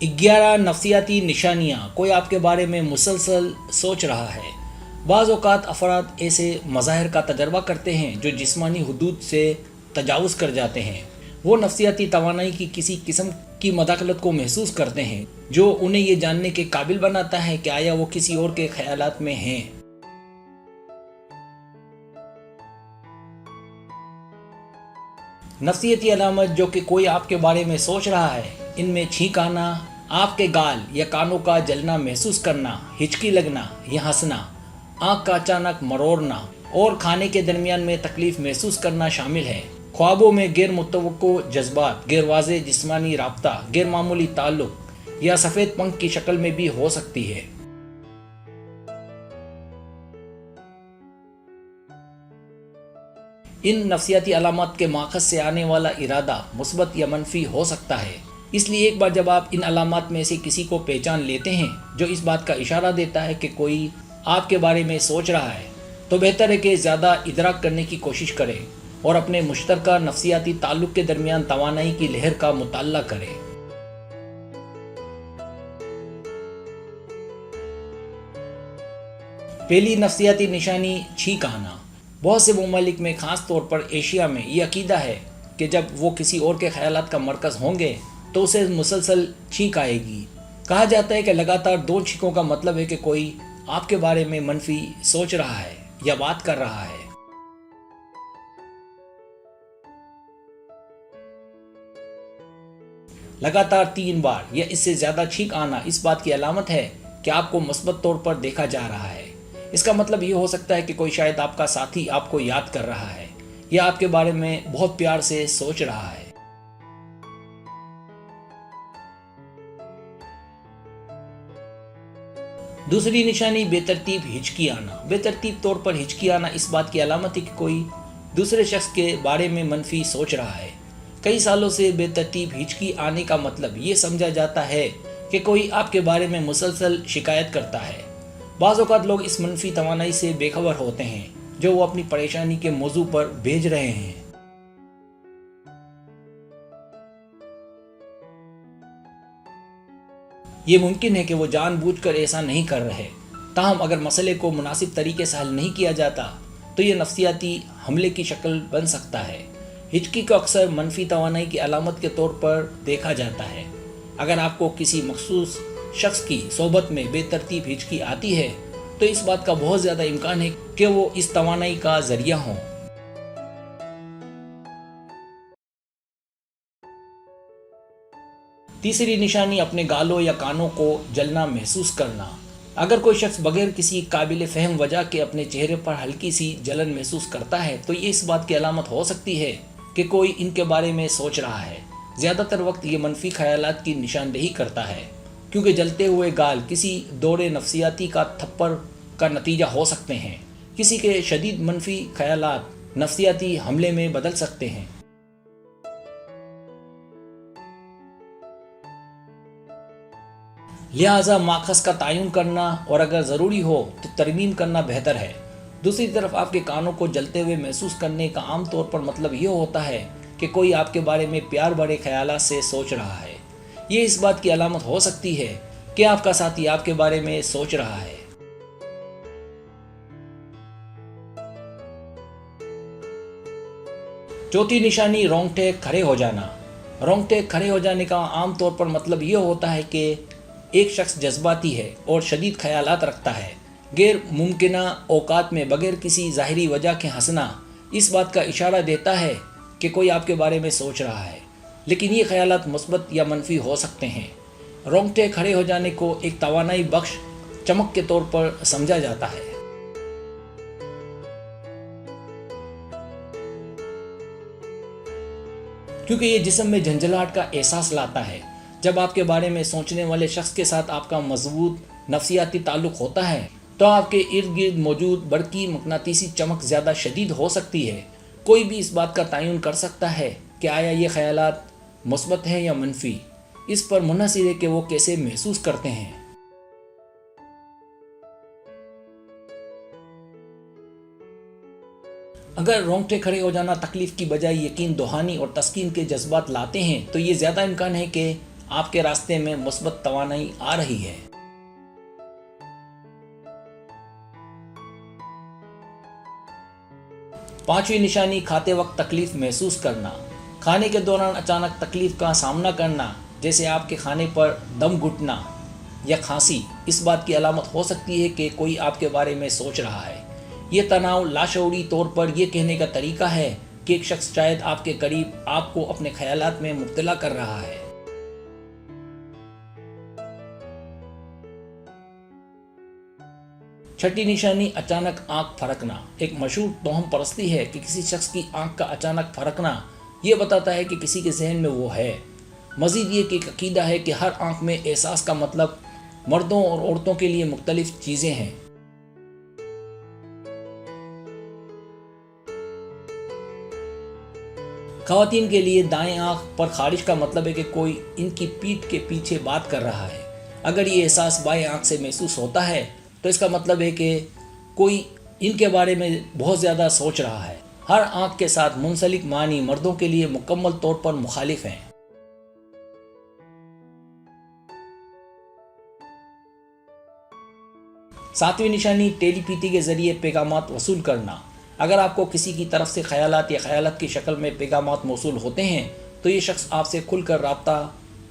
11 نفسیاتی نشانیاں کوئی آپ کے بارے میں مسلسل سوچ رہا ہے۔ بعض اوقات افراد ایسے مظاہر کا تجربہ کرتے ہیں جو جسمانی حدود سے تجاوز کر جاتے ہیں۔ وہ نفسیاتی توانائی کی کسی قسم کی مداخلت کو محسوس کرتے ہیں جو انہیں یہ جاننے کے قابل بناتا ہے کہ آیا وہ کسی اور کے خیالات میں ہیں۔ نفسیاتی علامت جو کہ کوئی آپ کے بارے میں سوچ رہا ہے، ان میں چھینک آنا، آپ کے گال یا کانوں کا جلنا محسوس کرنا، ہچکی لگنا یا ہنسنا، آنکھ کا اچانک مروڑنا اور کھانے کے درمیان میں تکلیف محسوس کرنا شامل ہے۔ خوابوں میں غیر متوقع جذبات، غیر واضح جسمانی رابطہ، غیر معمولی تعلق یا سفید پنکھ کی شکل میں بھی ہو سکتی ہے۔ ان نفسیاتی علامات کے ماخذ سے آنے والا ارادہ مثبت یا منفی ہو سکتا ہے۔ اس لیے ایک بار جب آپ ان علامات میں سے کسی کو پہچان لیتے ہیں جو اس بات کا اشارہ دیتا ہے کہ کوئی آپ کے بارے میں سوچ رہا ہے، تو بہتر ہے کہ زیادہ ادراک کرنے کی کوشش کریں اور اپنے مشترکہ نفسیاتی تعلق کے درمیان توانائی کی لہر کا مطالعہ کریں۔ پہلی نفسیاتی نشانی چھینک آنا۔ بہت سے ممالک میں، خاص طور پر ایشیا میں، یہ عقیدہ ہے کہ جب وہ کسی اور کے خیالات کا مرکز ہوں گے تو اسے مسلسل چھینک آئے گی۔ کہا جاتا ہے کہ لگاتار 2 چھینکوں کا مطلب ہے کہ کوئی آپ کے بارے میں منفی سوچ رہا ہے یا بات کر رہا ہے۔ لگاتار 3 بار یا اس سے زیادہ چھینک آنا اس بات کی علامت ہے کہ آپ کو مثبت طور پر دیکھا جا رہا ہے۔ اس کا مطلب یہ ہو سکتا ہے کہ کوئی شاید آپ کا ساتھی آپ کو یاد کر رہا ہے یا آپ کے بارے میں بہت پیار سے سوچ رہا ہے۔ دوسری نشانی بے ترتیب ہچکی آنا۔ بے ترتیب طور پر ہچکی آنا اس بات کی علامت ہے کہ کوئی دوسرے شخص کے بارے میں منفی سوچ رہا ہے۔ کئی سالوں سے بے ترتیب ہچکی آنے کا مطلب یہ سمجھا جاتا ہے کہ کوئی آپ کے بارے میں مسلسل شکایت کرتا ہے۔ بعض اوقات لوگ اس منفی توانائی سے بے خبر ہوتے ہیں جو وہ اپنی پریشانی کے موضوع پر بھیج رہے ہیں۔ یہ ممکن ہے کہ وہ جان بوجھ کر ایسا نہیں کر رہے، تاہم اگر مسئلے کو مناسب طریقے سے حل نہیں کیا جاتا تو یہ نفسیاتی حملے کی شکل بن سکتا ہے۔ ہچکی کو اکثر منفی توانائی کی علامت کے طور پر دیکھا جاتا ہے۔ اگر آپ کو کسی مخصوص شخص کی صحبت میں بے ترتیب ہچکی آتی ہے تو اس بات کا بہت زیادہ امکان ہے کہ وہ اس توانائی کا ذریعہ ہوں۔ تیسری نشانی اپنے گالوں یا کانوں کو جلنا محسوس کرنا۔ اگر کوئی شخص بغیر کسی قابل فہم وجہ کے اپنے چہرے پر ہلکی سی جلن محسوس کرتا ہے تو یہ اس بات کی علامت ہو سکتی ہے کہ کوئی ان کے بارے میں سوچ رہا ہے۔ زیادہ تر وقت یہ منفی خیالات کی نشاندہی کرتا ہے، کیونکہ جلتے ہوئے گال کسی دورے نفسیاتی کا تھپڑ کا نتیجہ ہو سکتے ہیں۔ کسی کے شدید منفی خیالات نفسیاتی حملے میں بدل سکتے ہیں۔ لہٰذا ماخذ کا تعین کرنا اور اگر ضروری ہو تو ترمیم کرنا بہتر ہے۔ دوسری طرف آپ کے کانوں کو جلتے ہوئے محسوس کرنے کا عام طور پر مطلب یہ ہوتا ہے کہ کوئی آپ کے بارے میں پیار بھرے خیالات سے سوچ رہا ہے۔ یہ اس بات کی علامت ہو سکتی ہے کہ آپ کا ساتھی آپ کے بارے میں سوچ رہا ہے۔ چوتھی نشانی رونگٹے کھڑے ہو جانا۔ رونگٹے کھڑے ہو جانے کا عام طور پر مطلب یہ ہوتا ہے کہ ایک شخص جذباتی ہے اور شدید خیالات رکھتا ہے۔ غیر ممکنہ اوقات میں بغیر کسی ظاہری وجہ کے ہنسنا اس بات کا اشارہ دیتا ہے کہ کوئی آپ کے بارے میں سوچ رہا ہے، لیکن یہ خیالات مثبت یا منفی ہو سکتے ہیں۔ رونگٹے کھڑے ہو جانے کو ایک توانائی بخش چمک کے طور پر سمجھا جاتا ہے۔ کیونکہ یہ جسم میں جھنجھلاہٹ کا احساس لاتا ہے۔ جب آپ کے بارے میں سوچنے والے شخص کے ساتھ آپ کا مضبوط نفسیاتی تعلق ہوتا ہے تو آپ کے ارد گرد موجود برقی مقناطیسی چمک زیادہ شدید ہو سکتی ہے۔ کوئی بھی اس بات کا تعین کر سکتا ہے کہ آیا یہ خیالات مثبت ہیں یا منفی، اس پر منحصر ہے کہ وہ کیسے محسوس کرتے ہیں۔ اگر رونگٹے کھڑے ہو جانا تکلیف کی بجائے یقین دہانی اور تسکین کے جذبات لاتے ہیں تو یہ زیادہ امکان ہے کہ آپ کے راستے میں مثبت توانائی آ رہی ہے۔ 5ویں نشانی کھاتے وقت تکلیف محسوس کرنا۔ کھانے کے دوران اچانک تکلیف کا سامنا کرنا، جیسے آپ کے کھانے پر دم گھٹنا یا کھانسی، اس بات کی علامت ہو سکتی ہے کہ کوئی آپ کے بارے میں سوچ رہا ہے۔ یہ تناؤ لاشعوری طور پر یہ کہنے کا طریقہ ہے کہ ایک شخص شاید آپ کے قریب آپ کو اپنے خیالات میں مبتلا کر رہا ہے۔ 6ٹھی نشانی اچانک آنکھ پھرکنا۔ ایک مشہور توہم پرستی ہے کہ کسی شخص کی آنکھ کا اچانک پھرکنا یہ بتاتا ہے کہ کسی کے ذہن میں وہ ہے۔ مزید یہ کہ ایک عقیدہ ہے کہ ہر آنکھ میں احساس کا مطلب مردوں اور عورتوں کے لیے مختلف چیزیں ہیں۔ خواتین کے لیے دائیں آنکھ پر خارش کا مطلب ہے کہ کوئی ان کی پیٹھ کے پیچھے بات کر رہا ہے۔ اگر یہ احساس بائیں آنکھ سے محسوس ہوتا ہے تو اس کا مطلب ہے کہ کوئی ان کے بارے میں بہت زیادہ سوچ رہا ہے۔ ہر آنکھ کے ساتھ منسلک معنی مردوں کے لیے مکمل طور پر مخالف ہیں۔ 7ویں نشانی ٹیلی پیتی کے ذریعے پیغامات وصول کرنا۔ اگر آپ کو کسی کی طرف سے خیالات یا خیالات کی شکل میں پیغامات موصول ہوتے ہیں تو یہ شخص آپ سے کھل کر رابطہ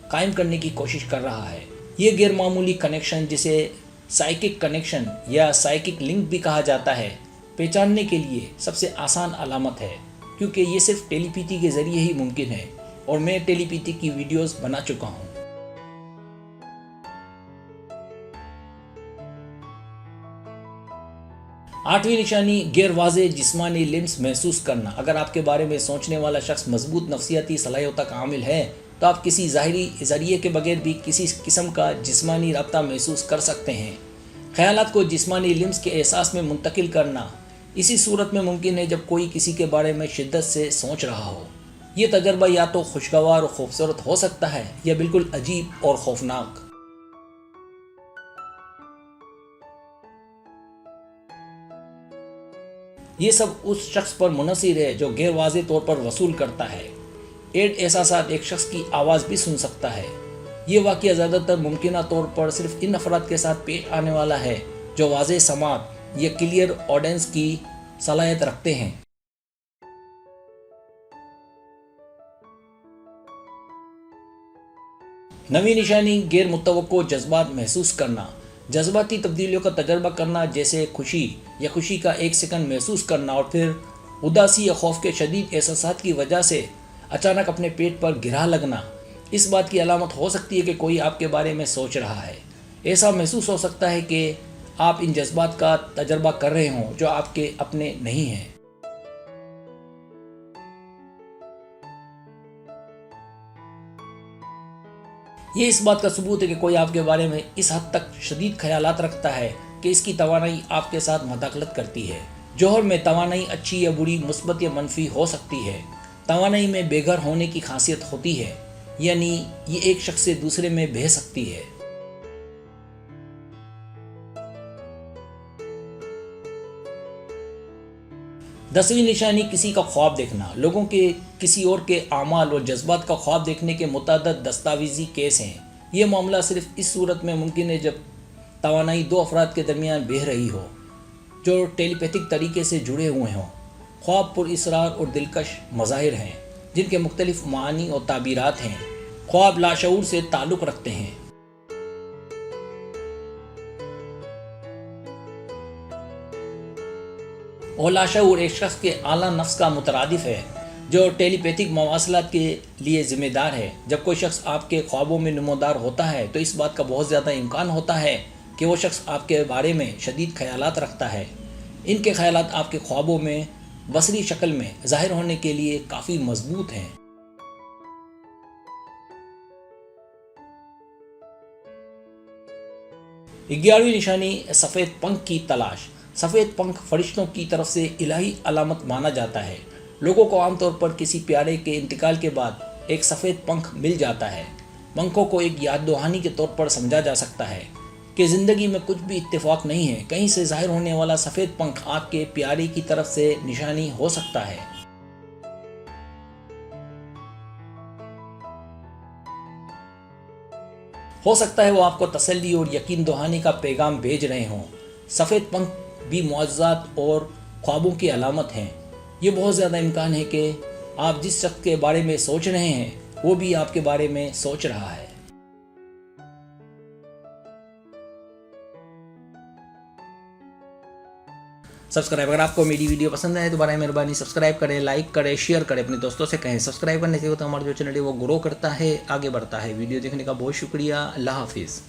قائم کرنے کی کوشش کر رہا ہے۔ یہ غیر معمولی کنیکشن، جسے سائیکک کنیکشن یا سائیکک لنک بھی کہا جاتا ہے، پہچاننے کے لیے سب سے آسان علامت ہے، کیونکہ یہ صرف ٹیلی پیتی کے ذریعے ہی ممکن ہے، اور میں ٹیلی پیتی کی ویڈیوز بنا چکا ہوں۔ 8ویں نشانی غیر واضح جسمانی لمس محسوس کرنا۔ اگر آپ کے بارے میں سوچنے والا شخص مضبوط نفسیاتی صلاحیتوں کا حامل ہے تو آپ کسی ظاہری ذریعے کے بغیر بھی کسی قسم کا جسمانی رابطہ محسوس کر سکتے ہیں۔ خیالات کو جسمانی لمس کے احساس میں منتقل کرنا اسی صورت میں ممکن ہے جب کوئی کسی کے بارے میں شدت سے سوچ رہا ہو۔ یہ تجربہ یا تو خوشگوار اور خوبصورت ہو سکتا ہے یا بالکل عجیب اور خوفناک۔ یہ سب اس شخص پر منحصر ہے جو غیر واضح طور پر وصول کرتا ہے۔ ایڈ احساسات ایک شخص کی آواز بھی سن سکتا ہے۔ یہ واقعہ زیادہ تر ممکنہ طور پر صرف ان افراد کے ساتھ پیش آنے والا ہے جو واضح سماعت یا کلیئر آڈینس کی صلاحیت رکھتے ہیں۔ 9ویں نشانی غیر متوقع جذبات محسوس کرنا۔ جذباتی تبدیلیوں کا تجربہ کرنا، جیسے خوشی یا خوشی کا ایک سیکنڈ محسوس کرنا اور پھر اداسی یا خوف کے شدید احساسات کی وجہ سے اچانک اپنے پیٹ پر گرا لگنا، اس بات کی علامت ہو سکتی ہے کہ کوئی آپ کے بارے میں سوچ رہا ہے۔ ایسا محسوس ہو سکتا ہے کہ آپ ان جذبات کا تجربہ کر رہے ہوں جو آپ کے اپنے نہیں ہیں۔ یہ اس بات کا ثبوت ہے کہ کوئی آپ کے بارے میں اس حد تک شدید خیالات رکھتا ہے کہ اس کی توانائی آپ کے ساتھ مداخلت کرتی ہے۔ جوہر میں توانائی اچھی یا بری، مثبت یا منفی ہو سکتی ہے۔ توانائی میں بے گھر ہونے کی خاصیت ہوتی ہے، یعنی یہ ایک شخص سے دوسرے میں بہہ سکتی ہے۔ 10ویں نشانی کسی کا خواب دیکھنا۔ لوگوں کے کسی اور کے اعمال اور جذبات کا خواب دیکھنے کے متعدد دستاویزی کیس ہیں۔ یہ معاملہ صرف اس صورت میں ممکن ہے جب توانائی دو افراد کے درمیان بہہ رہی ہو جو ٹیلی پیتھک طریقے سے جڑے ہوئے ہوں۔ خواب پر اسرار اور دلکش مظاہر ہیں جن کے مختلف معانی اور تعبیرات ہیں۔ خواب لاشعور سے تعلق رکھتے ہیں۔ اور لاشعور ایک شخص کے اعلیٰ نفس کا مترادف ہے جو ٹیلی پیتھک مواصلات کے لیے ذمہ دار ہے۔ جب کوئی شخص آپ کے خوابوں میں نمودار ہوتا ہے تو اس بات کا بہت زیادہ امکان ہوتا ہے کہ وہ شخص آپ کے بارے میں شدید خیالات رکھتا ہے۔ ان کے خیالات آپ کے خوابوں میں بصری شکل میں ظاہر ہونے کے لیے کافی مضبوط ہیں۔ 11ویں نشانی سفید پنکھ کی تلاش۔ سفید پنکھ فرشتوں کی طرف سے الہی علامت مانا جاتا ہے۔ لوگوں کو عام طور پر کسی پیارے کے انتقال کے بعد ایک سفید پنکھ مل جاتا ہے۔ پنکھوں کو ایک یاد دہانی کے طور پر سمجھا جا سکتا ہے کہ زندگی میں کچھ بھی اتفاق نہیں ہے۔ کہیں سے ظاہر ہونے والا سفید پنکھ آپ کے پیارے کی طرف سے نشانی ہو سکتا ہے۔ ہو سکتا ہے وہ آپ کو تسلی اور یقین دہانی کا پیغام بھیج رہے ہوں۔ سفید پنکھ بھی معجزات اور خوابوں کی علامت ہیں۔ یہ بہت زیادہ امکان ہے کہ آپ جس شخص کے بارے میں سوچ رہے ہیں وہ بھی آپ کے بارے میں سوچ رہا ہے۔ سبسکرائب، اگر آپ کو میری ویڈیو پسند آئے تو برائے مہربانی سبسکرائب کریں، لائک کریں، شیئر کریں، اپنے دوستوں سے کہیں۔ سبسکرائب کرنے سے ہوتا ہمارا جو چینل ہے وہ گرو کرتا ہے، آگے بڑھتا ہے۔ ویڈیو دیکھنے کا بہت شکریہ۔ اللہ حافظ۔